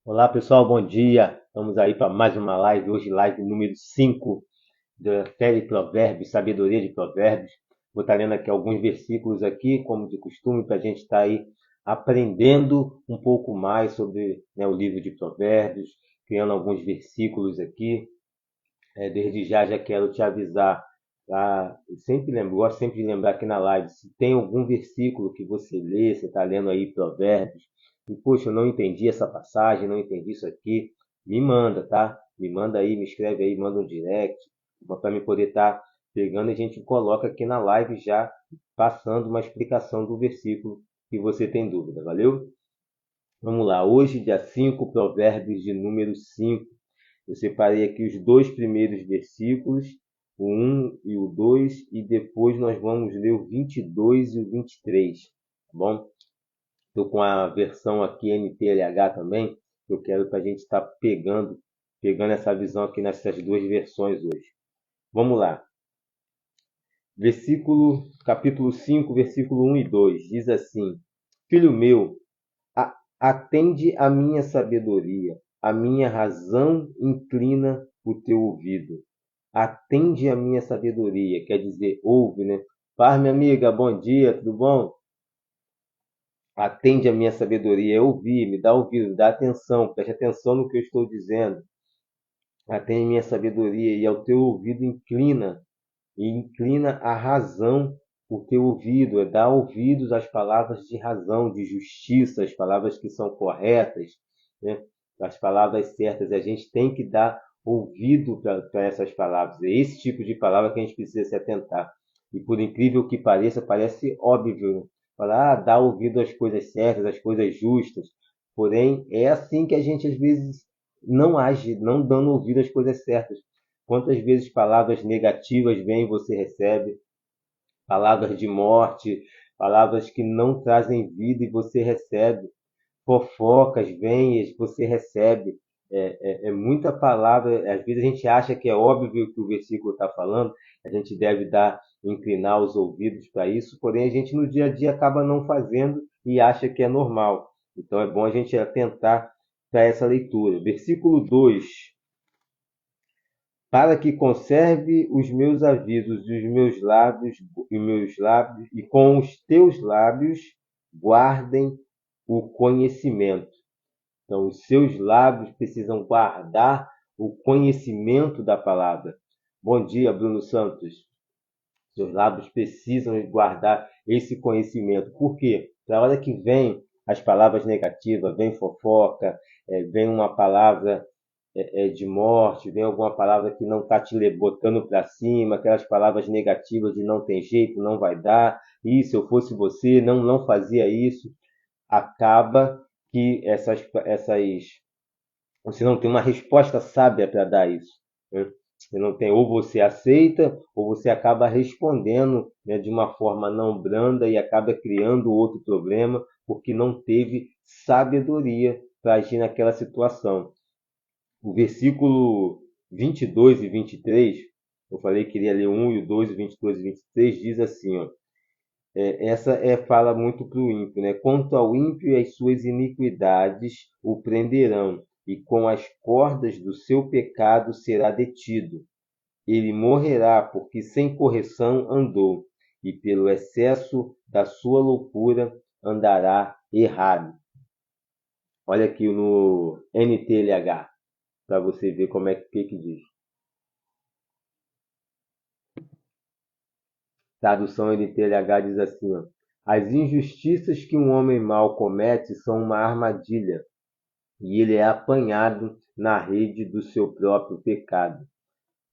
Olá pessoal, bom dia. Estamos aí para mais uma live, hoje live número 5 da série Provérbios, Sabedoria de Provérbios. Vou estar lendo aqui alguns versículos aqui, como de costume, para a gente estar aí aprendendo um pouco mais sobre, né, o livro de Provérbios, criando alguns versículos aqui. Desde já quero te avisar, tá? Eu sempre lembro, gosto sempre de lembrar aqui na live, se tem algum versículo que você lê, você está lendo aí Provérbios, e poxa, eu não entendi essa passagem, não entendi isso aqui, me manda, tá? Me manda aí, me escreve aí, manda um direct, para me poder estar pegando e a gente coloca aqui na live já, passando uma explicação do versículo que você tem dúvida, valeu? Vamos lá, hoje dia 5, Provérbios de número 5. Eu separei aqui os dois primeiros versículos, o um e o 2, e depois nós vamos ler o 22 e o 23, tá bom? Estou com a versão aqui NTLH também, que eu quero para a gente estar pegando essa visão aqui nessas duas versões hoje. Vamos lá. Capítulo 5, versículo 1 e 2, diz assim: Filho meu, atende à minha sabedoria, a minha razão inclina o teu ouvido. Atende à minha sabedoria, quer dizer, ouve, né? Paz, minha amiga, bom dia, tudo bom? Atende à minha sabedoria, é ouvir, me dá ouvido, dá atenção, preste atenção no que eu estou dizendo. Atende à minha sabedoria e ao teu ouvido inclina a razão o teu ouvido, dá ouvidos às palavras de razão, de justiça, as palavras que são corretas, né? As palavras certas. E a gente tem que dar ouvido para essas palavras. É esse tipo de palavra que a gente precisa se atentar. E por incrível que pareça, parece óbvio, né? Falar, dá ouvido às coisas certas, às coisas justas. Porém, é assim que a gente às vezes não age, não dando ouvido às coisas certas. Quantas vezes palavras negativas vêm e você recebe, palavras de morte, palavras que não trazem vida e você recebe, fofocas vêm e você recebe. É muita palavra, às vezes a gente acha que é óbvio o que o versículo está falando, a gente deve inclinar os ouvidos para isso, porém a gente no dia a dia acaba não fazendo e acha que é normal. Então é bom a gente atentar para essa leitura. Versículo 2: para que conserve os meus avisos e com os teus lábios guardem o conhecimento. Então, os seus lábios precisam guardar o conhecimento da palavra. Bom dia, Bruno Santos. Seus lábios precisam guardar esse conhecimento. Por quê? Na hora que vem as palavras negativas, vem fofoca, vem uma palavra de morte, vem alguma palavra que não está te botando para cima, aquelas palavras negativas de não tem jeito, não vai dar, e se eu fosse você, não fazia isso, acaba que você não tem uma resposta sábia para dar isso, né? Você não tem, ou você aceita, ou você acaba respondendo, né, de uma forma não branda e acaba criando outro problema, porque não teve sabedoria para agir naquela situação. O versículo 22 e 23, eu falei que queria ler um e o 2, o 22 e 23, diz assim, ó, essa fala muito para o ímpio, né? Quanto ao ímpio, as suas iniquidades o prenderão, e com as cordas do seu pecado será detido. Ele morrerá, porque sem correção andou, e pelo excesso da sua loucura andará errado. Olha aqui no NTLH, para você ver como é que diz. Tradução NTLH diz assim, ó, as injustiças que um homem mau comete são uma armadilha, e ele é apanhado na rede do seu próprio pecado.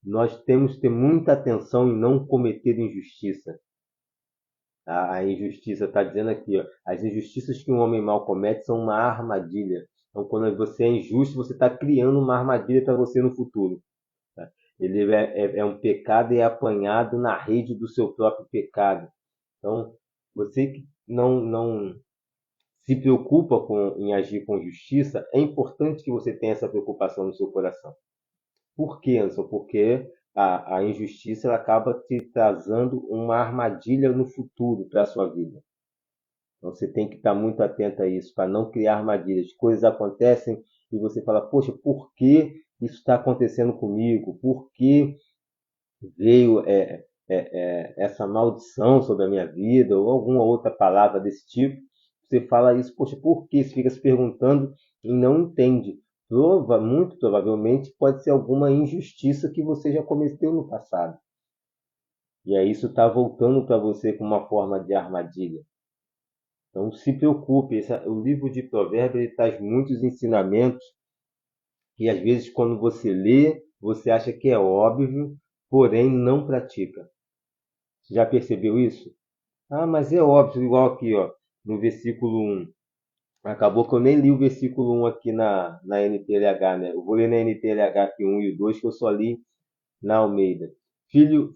Nós temos que ter muita atenção em não cometer injustiça. A injustiça está dizendo aqui, ó, as injustiças que um homem mau comete são uma armadilha. Então, quando você é injusto, você está criando uma armadilha para você no futuro. Tá? Ele é um pecado e é apanhado na rede do seu próprio pecado. Então, você que não se preocupa em agir com justiça, é importante que você tenha essa preocupação no seu coração. Por quê, Anderson? Porque a injustiça ela acaba te trazendo uma armadilha no futuro para a sua vida. Então você tem que estar muito atento a isso, para não criar armadilhas. Coisas acontecem e você fala, poxa, por que isso está acontecendo comigo? Por que veio essa maldição sobre a minha vida, ou alguma outra palavra desse tipo? Você fala isso, poxa, por que? Você fica se perguntando e não entende. Muito provavelmente pode ser alguma injustiça que você já cometeu no passado. E aí isso está voltando para você com uma forma de armadilha. Então se preocupe, o livro de Provérbios ele traz muitos ensinamentos que às vezes quando você lê, você acha que é óbvio, porém não pratica. Você já percebeu isso? Ah, mas é óbvio, igual aqui, ó, no versículo 1. Acabou que eu nem li o versículo 1 aqui na NTLH, né? Eu vou ler na NTLH aqui 1 e o 2, que eu só li na Almeida. Filho,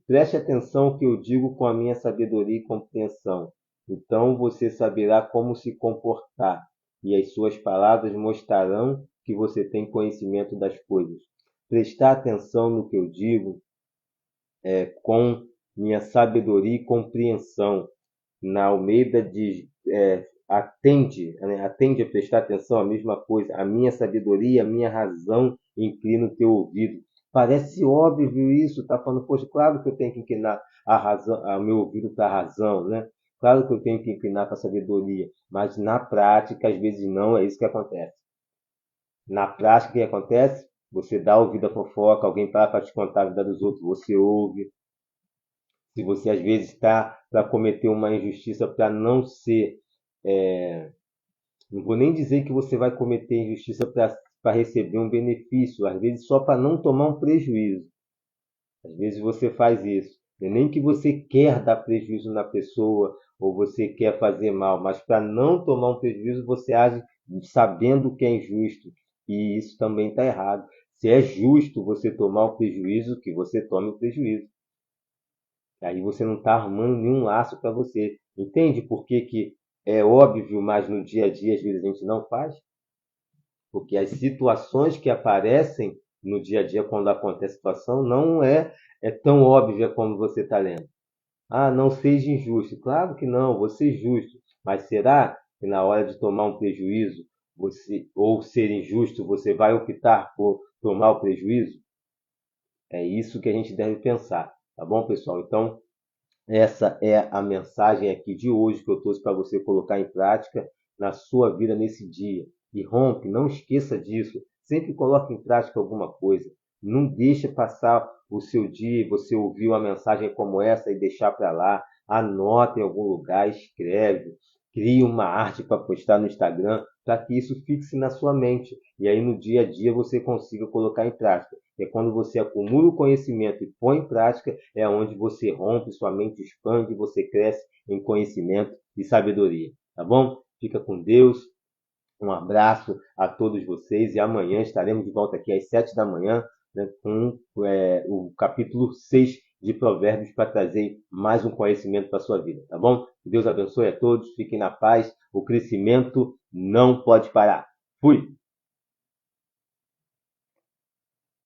preste atenção ao que eu digo com a minha sabedoria e compreensão. Então você saberá como se comportar, e as suas palavras mostrarão que você tem conhecimento das coisas. Prestar atenção no que eu digo com minha sabedoria e compreensão. Na Almeida diz, atende a prestar atenção à mesma coisa. A minha sabedoria, a minha razão inclina o teu ouvido. Parece óbvio isso, tá falando, poxa, claro que eu tenho que inclinar a razão, o meu ouvido para a razão, né? Claro que eu tenho que inclinar para a sabedoria, mas na prática, às vezes não é isso que acontece. Na prática, o que acontece? Você dá ouvido à fofoca, alguém para te contar a vida dos outros, você ouve. Se você às vezes está para cometer uma injustiça, para não ser, não vou nem dizer que você vai cometer injustiça para receber um benefício, às vezes só para não tomar um prejuízo. Às vezes você faz isso. Não é nem que você quer dar prejuízo na pessoa ou você quer fazer mal, mas para não tomar um prejuízo você age sabendo que é injusto. E isso também está errado. Se é justo você tomar o prejuízo, que você tome o prejuízo. Aí você não está armando nenhum laço para você. Entende por que é óbvio, mas no dia a dia às vezes a gente não faz? Porque as situações que aparecem no dia a dia quando acontece a situação não é tão óbvia como você está lendo. Ah, não seja injusto. Claro que não, vou ser justo. Mas será que na hora de tomar um prejuízo, ou ser injusto, você vai optar por tomar o prejuízo? É isso que a gente deve pensar, tá bom, pessoal? Então, essa é a mensagem aqui de hoje que eu trouxe para você colocar em prática na sua vida nesse dia. E rompe, não esqueça disso. Sempre coloque em prática alguma coisa. Não deixe passar o seu dia e você ouvir uma mensagem como essa e deixar para lá. Anota em algum lugar, escreve. Crie uma arte para postar no Instagram para que isso fixe na sua mente. E aí no dia a dia você consiga colocar em prática. É quando você acumula o conhecimento e põe em prática, é onde você rompe, sua mente expande, você cresce em conhecimento e sabedoria. Tá bom? Fica com Deus. Um abraço a todos vocês e amanhã estaremos de volta aqui às 7 da manhã, né, com o capítulo 6 de Provérbios para trazer mais um conhecimento para a sua vida, tá bom? Que Deus abençoe a todos, fiquem na paz, o crescimento não pode parar. Fui!